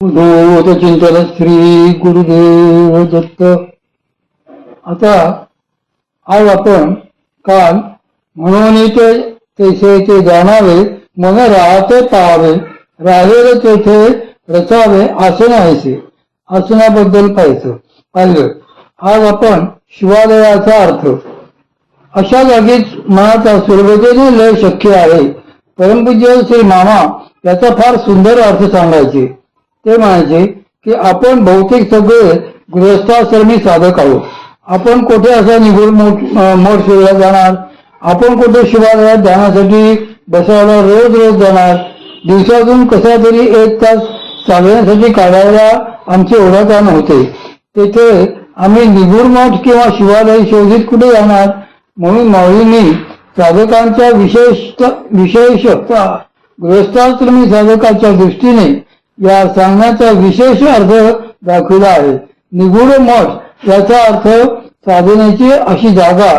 उद्धवत चिंतन श्री गुरुदेव दत्त. आता आज आपण काल म्हणून तैसे ते जाणावे मन राहते पाहावे राहेल तेथे रचावे आसन व्हायचे आसनाबद्दल पाहिलं. आज आपण शिवालयाचा अर्थ अशा जागीच मनाचा सुलभतेने लय शक्य आहे. परमपूज्य श्री मामा याचा फार सुंदर अर्थ सांगायचे. ते म्हणायचे की आपण बहुतेक सगळे गृहस्थाश्रमी साधक आहोत. आपण कुठे असा निघून मठ शोधला जाणार, आपण कुठे शिवालयात ध्यानासाठी बसायला रोज जाणार, दिवसातून कसा तरी एक तास साधण्यासाठी काढायला आमचे ओढाताण होते. तेथे आम्ही निगूढ मठ किंवा शिवालय शोधित कुठे जाणार. म्हणून माऊलींनी साधकांच्या विशेषतः गृहस्थाश्रमी साधकाच्या दृष्टीने या सांगण्याचा विशेष अर्थ दाखविला आहे. निगूढ मठ याचा अर्थ साधनेची अशी जागा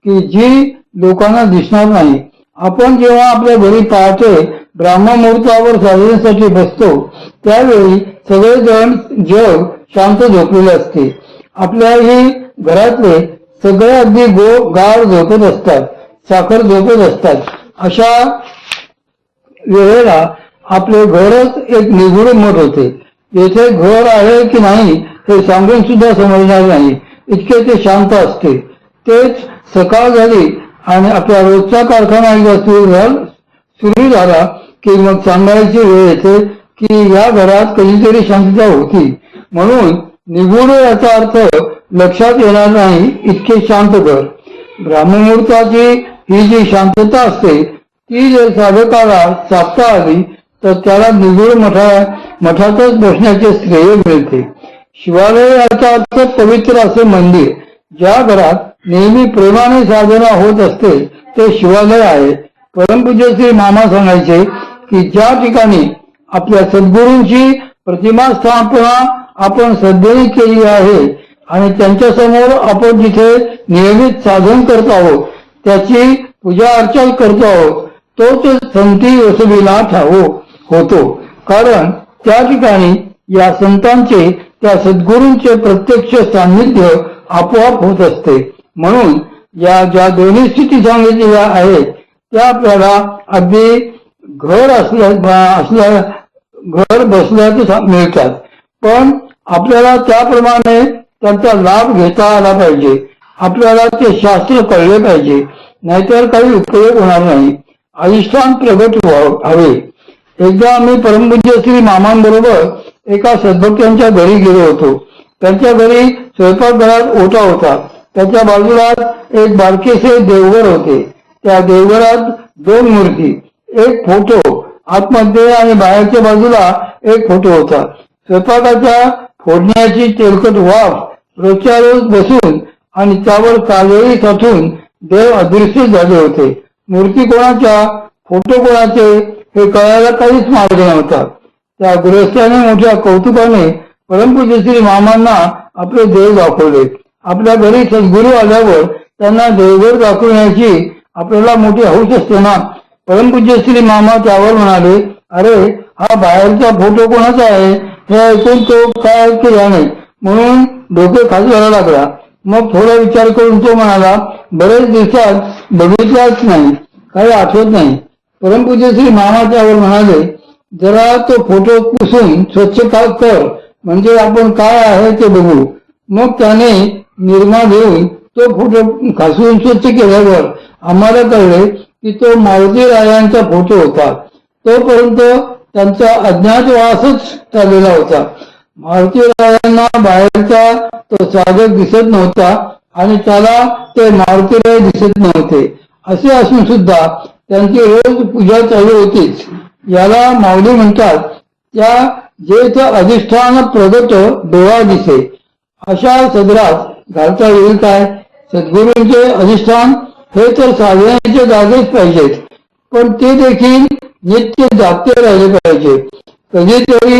की जी लोकांना दिसणार नाही. आपण जेव्हा आपल्या घरी पहाटे ब्राह्ममुहूर्तावर साधनेसाठी बसतो त्यावेळी सगळेजण जग शांत झोपलेले असते. आपल्याही घरातले सगळे अगदी गाढ झोपत असतात, साखर झोपत असतात. अशा वेळेला आपले घरच एक निगूढ मठ होते. येथे घर आहे की नाही हे सांगून सुद्धा समजणार नाही इतके ते शांत असते. तेच सकाळ झाली आणि आपला रोजचा कारखाना एकदा सुरू झाला की मग सांगायची वेळ येते की या घरात कधीतरी शांतता होती. म्हणून निगूढ याचा अर्थ लक्षात येणार नाही इतके शांत घर. ब्राह्ममुहूर्ताची ही जी शांतता असते ती जर साधकाला साधता आली तर त्याला निगूढ मठातच बसण्याचे श्रेय मिळते. शिवालय याचा अर्थ पवित्र असे मंदिर. ज्या घरात नेहमी प्रेमाने साधना होत असते ते शिवालय आहे. परमपूज्य श्री मामा सांगायचे की ज्या ठिकाणी आपल्या सद्गुरूंची प्रतिमा स्थापना आपण श्रद्धेने केली आहे आणि त्यांच्या समोर आपण जिथे नियमित साधन करत आहोत त्याची पूजा अर्चा करतो आहोत तोच संती वसुलीला होतो. कारण त्या ठिकाणी या संतांचे त्या सद्गुरूंचे प्रत्यक्ष सान्निध्य आपोआप होत असते. म्हणून या ज्या दोन्ही स्थिती सांगितलेल्या आहेत त्या आपल्याला अगदी घर बसल्याच मिळतात. पण आपल्याला त्याप्रमाणे त्यांचा लाभ घेता आला पाहिजे. आपल्याला ते शास्त्र कळले पाहिजे, नाहीतर काही उपयोग होणार नाही. अधिष्ठान प्रगट हवे. एकदा आम्ही परमपूज्य श्री मामांबरोबर एका सद्भक्तांच्या घरी गेलो होतो. त्यांच्या घरी स्वयंपाकघरात ओटा होता. त्याच्या बाजूला एक बारकेसे देवघर होते. त्या देवघरात दोन मूर्ती, एक फोटो आतमध्ये आणि बाहेरच्या बाजूला एक फोटो होता. स्वयंपाकाच्या फोडण्याची तेलकट वाफ रोजच्या रोज बसून आणि त्यावर काजळी साठून देव अदृश्य झाले होते. मूर्ती कोणाच्या, फोटो कोणाचे हे कळायला काहीच मार्ग नव्हता. त्या गृहस्थाने मोठ्या कौतुकाने परमपूज्य श्री मामांना आपले देव दाखवले. आपल्या घरी सद्गुरू आल्यावर त्यांना देवघर दाखवण्याची आपल्याला मोठी हौस असते ना. परमपूज्य श्री मामा त्यावर म्हणाले, अरे हा बाहेरचा फोटो कोणाचा आहे हे ऐकून तो काय केला नाही म्हणून डोके खाजवायला लागला. मग थोडा विचार करून तो म्हणाला, बरेच दिवसात बघितलाच नाही, काही आठवत नाही. परमपूज्य श्री मामा त्यावर म्हणाले, जरा तो फोटो पुसून स्वच्छ कर म्हणजे आपण काय आहे ते बघू. मग त्याने निरमा घेऊन तो फोटो घासून स्वच्छ केल्यावर आम्हाला कळले की तो मारुती रायांचा फोटो होता. तोपर्यंत त्यांचा अज्ञातवासच चाललेला होता. मारुती रायांना बाहेरचा तो साधक दिसत नव्हता आणि त्याला ते मारुतीराय दिसत नव्हते. असे असून सुद्धा त्यांची रोज पूजा चालू होतीच. याला माऊली म्हणतात. त्या जेथ अधिष्ठान प्रगट डोळा दिसे अशा सदरात घालता येईल काय. सद्गुरूंचे अधिष्ठान हे तर साधण्याच्या जागेच पाहिजेत, पण ते देखील नित्य जागते राहिले पाहिजे. कधीतरी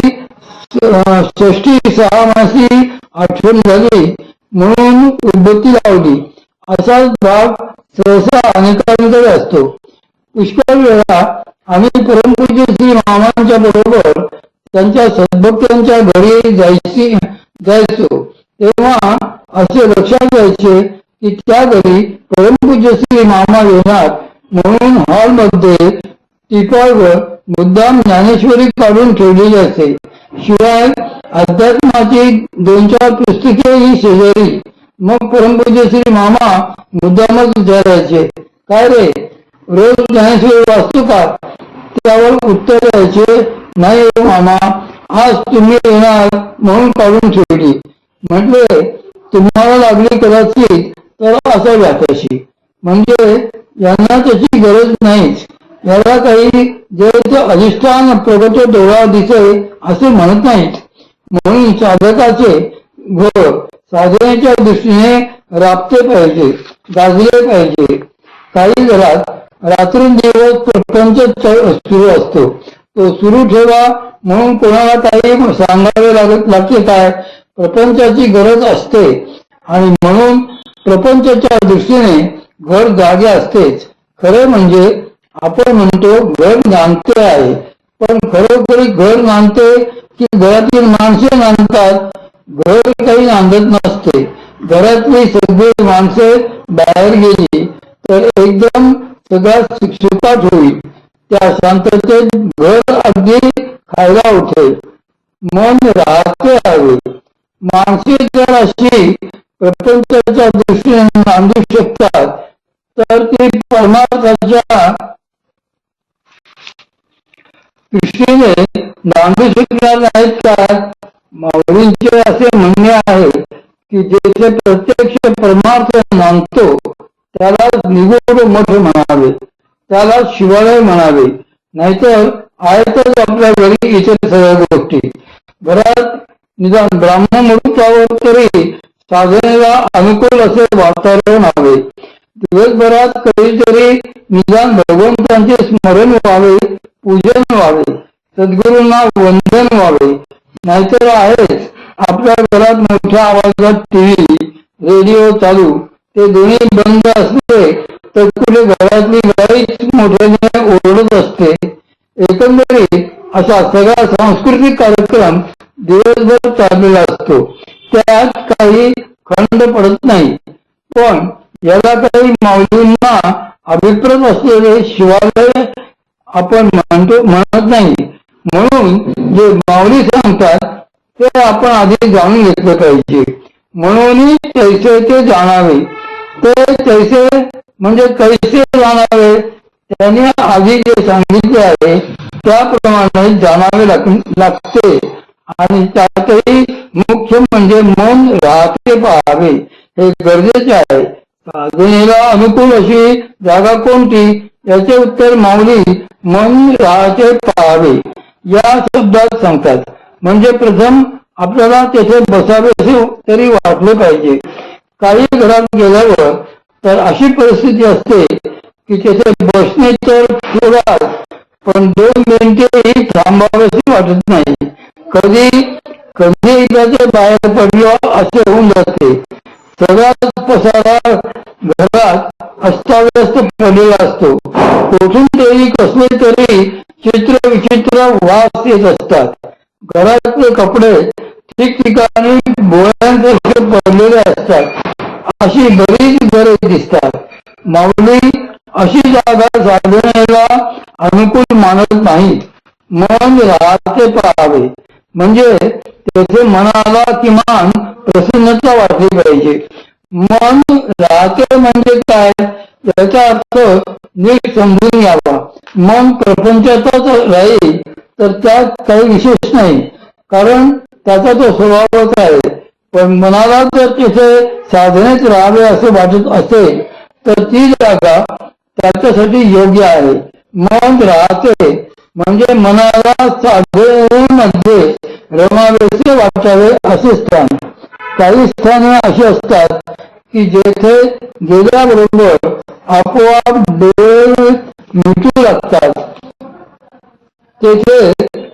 षष्टी 6 मासी आठवण झाली म्हणून उदबत्ती लावली असाच भाग सहसा अनेकांकडे असतो. पुष्कळ वेळा आम्ही परमपूज्य श्री मामांच्या बरोबर त्यांच्या सद्भक्तांच्या घरी जायचो तेव्हा असे लक्षात यायचे की त्या घरी परमपूज्य श्री मामा येणार म्हणून हॉलमध्ये टिपॉयवर मुद्दाम ज्ञानेश्वरी काढून ठेवलेली असे. शिवाय अध्यात्माची 2-4 पुस्तकेही शेजारी. मग परमपूज्य श्री मामा मुद्दामच विचारायचे, काय रे रोज ज्ञानेश्वरी वाचतो का? त्यावर उत्तर द्यायचे, नाही हो मामा, आज तुम्ही येणार म्हणून काढून ठेवली. म्हटले, तुम्हाला लागली कदाचित तर असावी तशी. म्हणजे यांना त्याची गरज नाहीच. याला काही जे अधिष्ठान प्रगत डोळा दिसे असे म्हणत नाहीत. म्हणून साधकाचे घर साधनेच्या दृष्टीने राबते पाहिजे, गाजले पाहिजे. काही घरात रात्रंदिवस प्रपंच सुरू असतो. तो सुरू ठेवा म्हणून कोणाला काही सांगावे लागते काय? प्रपंचाची गरज असते आणि म्हणून प्रपंचाच्या दृष्टीने घर जागे असतेच. खरे म्हणजे आपण म्हणतो घर नांदते आहे, पण खरोखरी घर नांदते की घरातील माणसे नांदतात? घर काही नांदत नसते. घरातली सगळी माणसे बाहेर गेली तर एकदम सगळा सुखात होईल. त्या शांततेत घर अगदी खायला उठे, मन राहते हवे. माणसे जर अशी प्रपंचाच्या दृष्टीने नांदू शकतात तर ती परमार्थाच्या दृष्टीने नांदू शकणार नाहीत का? माऊलींचे असे म्हणणे आहे की जेथे प्रत्यक्ष परमार्थ नांदतो त्याला निगूढ मठ म्हणावे, त्याला शिवालय म्हणावे. नाहीतर आहेतच आपल्या घरी इतर सगळ्या गोष्टी. घरात निदान ब्राह्मण मुहूर्तावर तरी साधनेला अनुकूल असे वातावरण हवे. दिवसभरात कधीतरी निदान भगवंतांचे स्मरण व्हावे, पूजन व्हावे, सद्गुरूंना वंदन व्हावे. नाहीतर आहेच आपल्या घरात मोठ्या आवाजात टीव्ही रेडिओ चालू, ते दोन्ही बंद असले तर कुठे घरातली गाईच मोठ्याने ओरडत असते. एकंदरीत असा सगळा सांस्कृतिक कार्यक्रम दिवसभर चाललेला असतो. त्यात काही खंड पडत नाही. पण याला काही माऊलींना अभिप्रेत असलेले शिवालय आपण म्हणत नाही. म्हणून जे माऊली सांगतात ते आपण आधी जाणून घेतले पाहिजे. म्हणून तैसे ते जाणावे. ते तैसे म्हणजे कैसे जाणावे, त्याने आधी जे सांगितले आहे त्याप्रमाणे जाणावे लागते. आणि त्यातही मुख्य म्हणजे मन राहते पाहावे हे गरजेचे आहे. साधनेला अनुकूल अशी जागा कोणती? याचे उत्तर माऊली मन राहते पाहावे या शब्दात सांगतात. म्हणजे प्रथम आपल्याला तेथे बसावे असे तरी वाटले पाहिजे. काही घरात गेल्यावर तर अशी परिस्थिती असते की तेथे बसणे तर थोडाच, पण 2 मिनिटेही थांबावेसे वाटत नाही. कधी एकदाचे बाहेर पडलो असे होऊन जाते. सगळाच पसारा घरात अस्ताव्यस्त पडलेला असतो. कोठून तरी कसले तरी चित्र विचित्र वास येत असतात. घरातले कपडे ठिकठिकाणी बोळ्यांसारखे पडलेले असतात. अशी बरीच घरे दिसतात. माऊली अशी जागा साधनेला अनुकूल मानत नाहीत. मन राहते पाहावे म्हणजे तेथे मनाला किमान प्रसन्नता वाटली पाहिजे. मन राहते म्हणजे काय याचा अर्थ नीट समजून घ्यावा. मन प्रपंचातच राहील तर त्यात काही विशेष नाही, कारण त्याचा तो स्वभावच आहे. पण मनाला जर तिथे साधनेत राहावे असे वाटत असेल तर ती जागा त्याच्यासाठी योग्य आहे. मन राहते म्हणजे मनाला साधनेमध्ये रमावेसे वाटावे असे स्थान. काही स्थाने अशी असतात की जेथे गेल्याबरोबर आपोआप डोळे मिटू लागतात. तेथे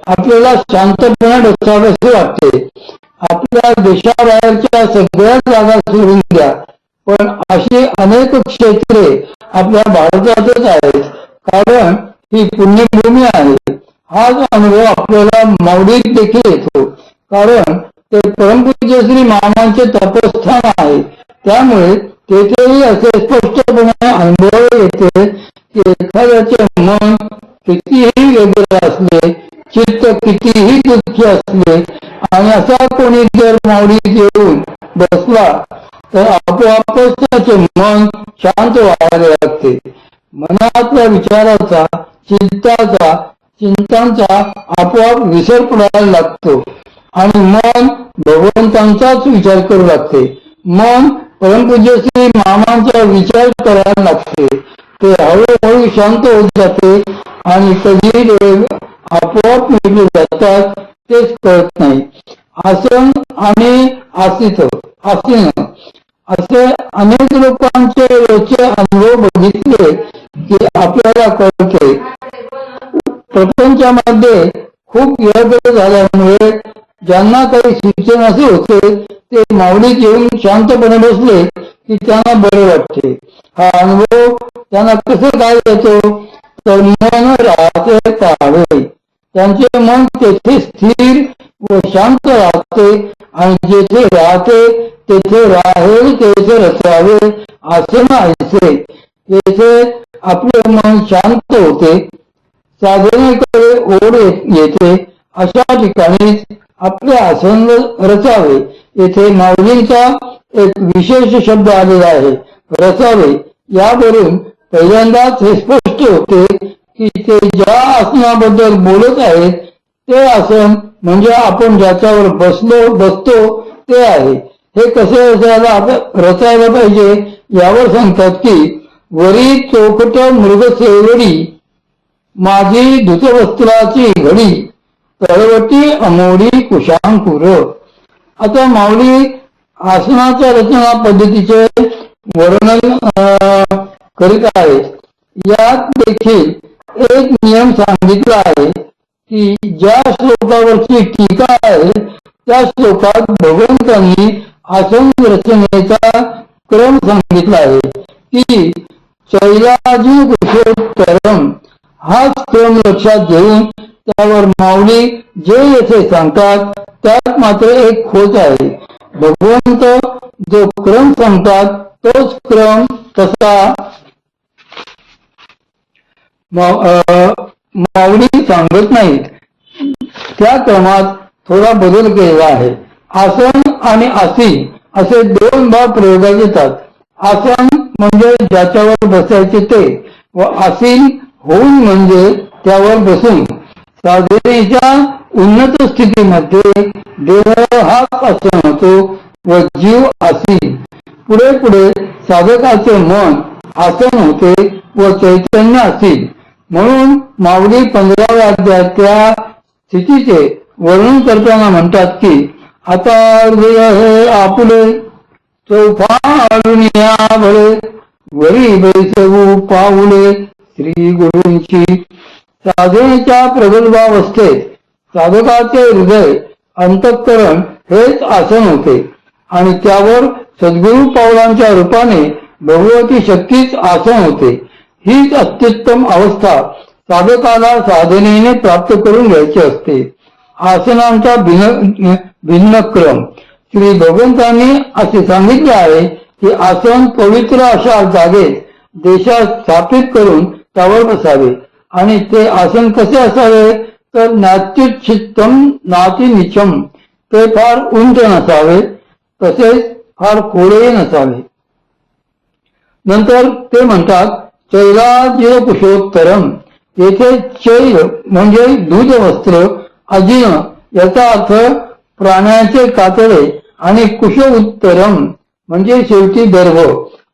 आपल्याला शांतपणे बसावेसे वाटते. आपल्या देशाबाहेरच्या सगळ्या जागा सोडून द्या, पण अशी अनेक क्षेत्रे आपल्या भारतातच आहेत. कारण ही पुण्यभूमी आहे. हाच अनुभव आपल्याला माऊलीत देखील येतो, कारण ते परमपूज्य श्री मामांचे तपस्थान आहे. त्यामुळे तेथेही असे स्पष्टपणे अनुभव येते की एखाद्याचे मन कितीही वेगळे असले, चित्त कितीही दुःखी असले आणि असा कोणी जर माऊलीत येऊन बसला तर आपोआपच त्याचे मन शांत व्हायला लागते. मनातल्या विचाराचा, चिंतांचा आपोआप विसर पडायला लागतो आणि मन भगवंतांचाच विचार करू लागते. मन परमपूज्य श्री मामांचा विचार करायला लागते. ते हळूहळू शांत होत जाते आणि कधी आपोआप मिळले जातात तेच कळत नाही. आसन आणि आसीन असे अनेक लोकांचे रोजचे अनुभव बघितले की आपल्याला कळते प्रपंचामध्ये खूप गडबड झाल्यामुळे ज्यांना काही सुचेनासे होते ते माऊलीत येऊन शांतपणे बसले की त्यांना बरे वाटते. हा अनुभव त्यांना कसं काय येतो तर मन राहते तावे, त्यांचे मन तेथे स्थिर व शांत राहते आणि जेथे राहते तेथे राहेल तेथे रचावे असे नाहीसे. तेथे आपले मन शांत होते, साधनेकडे ओढ येते. अशा ठिकाणीच आपले आसन रचावे. येथे माऊलींचा एक विशेष शब्द आलेला आहे, रचावे. यावरून पहिल्यांदाच हे स्पष्ट होते की ते ज्या आसनाबद्दल बोलत आहेत ते आसन म्हणजे आपण ज्याच्यावर बसतो ते आहे. हे कसे रचायला पाहिजे यावर सांगतात की वरी चौकट मृगसेवडी, माझी धुतवस्त्राची घडी, तळवटी अमोडी कुशांकुर. आता माऊली आसनाच्या रचना पद्धतीचे वर्णन करीत आहेत. यात देखील एक नियम सांगितला आहे की ज्या श्लोकावरची टीका आहे त्या श्लोकात भगवंतांनी आसन रचनेचा क्रम सांगितला आहे की शैलाजी कुशोत्तरम. हाच क्रम लक्षात घेऊन त्यावर माऊली जे येथे सांगतात त्यात मात्र एक खोट आहे. भगवंत जो क्रम सांगतात तोच क्रम तसा माऊली सांगत नाहीत. त्या क्रमात थोडा बदल केलेला आहे. आसन आणि आसीन असे दोन भाग प्रयोगात येतात. आसन म्हणजे ज्याच्यावर बसायचे ते व आसीन होऊन म्हणजे त्यावर बसून. साधनेच्या उन्नत स्थितीमध्ये देह हा आसन होतो व जीव आसीन. पुढे पुढे साधकाचे मन आसन होते व चैतन्य आसीन. म्हणून माऊली 15व्या अध्यायात त्या स्थितीचे वर्णन करताना म्हणतात की आता हृदय हे आपुले चौफाळून या भळे, वरी बैसवू पाऊले श्री गुरूंची. साधनेच्या प्रगल्भावस्थेत साधकाचे हृदय अंतःकरण हेच आसन होते आणि त्यावर सद्गुरु पावलांच्या रूपाने भगवती शक्तीच आसन होते. हीच अत्युत्तम अवस्था साधकाला साधनेने प्राप्त करून घ्यायची असते. आसनांचा भिन्न क्रम श्री भगवंतांनी असे सांगितले आहे की आसन पवित्र अशा जागेत देशात स्थापित करून त्यावर बसावे आणि ते आसन कसे असावे तर नात्युच्छित्तम नातिनिचम. ते फार उंच नसावे तसेच फार खोडे नसावे. नंतर ते म्हणतात चैलाजिन कुशोत्तरम. येथे चैल म्हणजे दूध वस्त्र, अजिन याचा अर्थ प्राण्याचे कातडे आणि कुश उत्तरम म्हणजे शेवटी गर्भ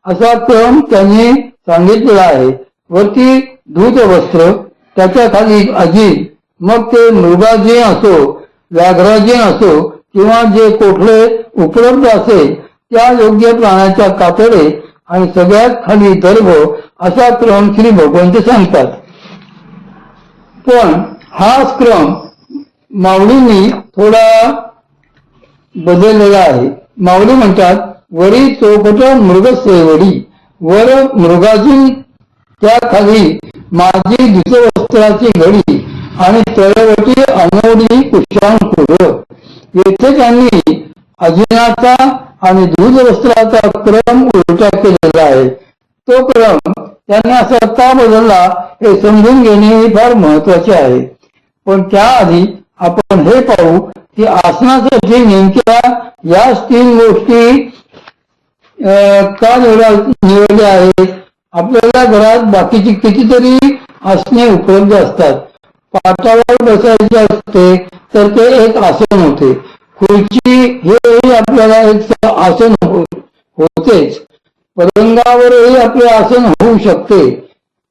असा क्रम त्यांनी सांगितलेला आहे. वरती दूध वस्त्र, त्याच्या खाली अजिन, मग ते मृगाजीन असो व्याघ्राजीन असो किंवा जे कोठले उपलब्ध असेल त्या योग्य प्राण्याच्या कातडे आणि सगळ्यात खाली गर्भ असा क्रम श्री भगवंत सांगतात. पण हाच क्रम माऊलींनी थोडा बदललेला आहे. माऊली म्हणतात वरी चौकट मृगसेवडी, वर मृगाची, त्या खाली माझी धुतवस्त्राची घडी आणि तळवटी अनोडी कुशांकुर. येथे त्यांनी अजिनाचा आणि दूध वस्त्राचा क्रम उलटा केलेला आहे. तो क्रम त्यांनी असा का बदलला हे समजून घेणे हे फार महत्वाचे आहे. पण त्याआधी आपण हे पाहू की आसनासाठी नेमक्या या 3 गोष्टी का निवडल्या आहेत. आपल्याला घरात बाकीची कितीतरी आसने उपलब्ध असतात. पाटावर बसायचे असते तर ते एक आसन होते. खुर्ची हेही आपल्याला एक आसन होतेच. पलंगावरही आपले आसन होऊ शकते.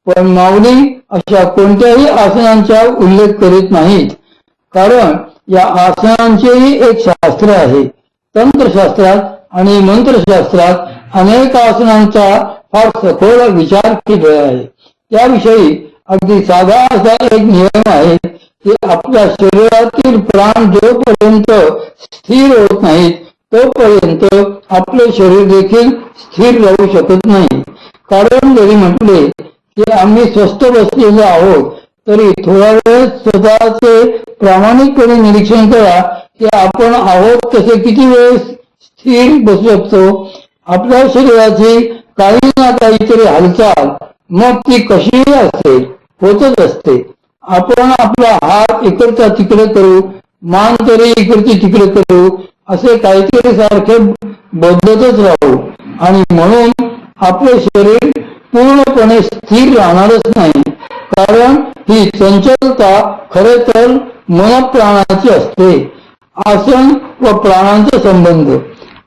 पण माऊली अशा कोणत्याही आसनांचा उल्लेख करीत नाहीत. कारण या आसनांचेही एक शास्त्र आहे. तंत्रशास्त्रात आणि मंत्रशास्त्रात अनेक आसनांचा फार सखोल विचार केलेला आहे. त्याविषयी अगदी साधा असा एक नियम आहे की आपल्या शरीरातील प्राण जोपर्यंत स्थिर होत नाहीत तोपर्यंत आपले शरीर देखील स्थिर राहू शकत नाही. कारण जरी म्हटले की आम्ही स्वस्थ बसलेलो आहोत तरी थोडा वेळ स्वतःचे प्रामाणिकपणे निरीक्षण करा की आपण आहोत तसे किती वेळ स्थिर बसू शकतो. आपल्या शरीराची काही ना काहीतरी हालचाल मग ती कशीही असेल होतच असते. आपण आपला हात इकडचा तिकडे करू, मान तरी इकडची तिकडे करू, असे काहीतरी सारखे बदलतच राहू आणि म्हणून आपले शरीर पूर्णपणे स्थिर राहणारच नाही. कारण ही चंचलता खरे तर मनप्राणाची असते. आसन व प्राणांचा संबंध.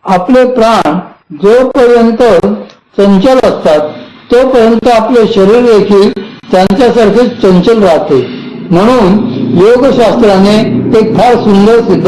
आपले प्राण जोपर्यंत चंचल असतात तोपर्यंत आपले शरीर देखील त्यांच्यासारखे चंचल राहते. म्हणून योगशास्त्राने एक फार सुंदर सिद्धांत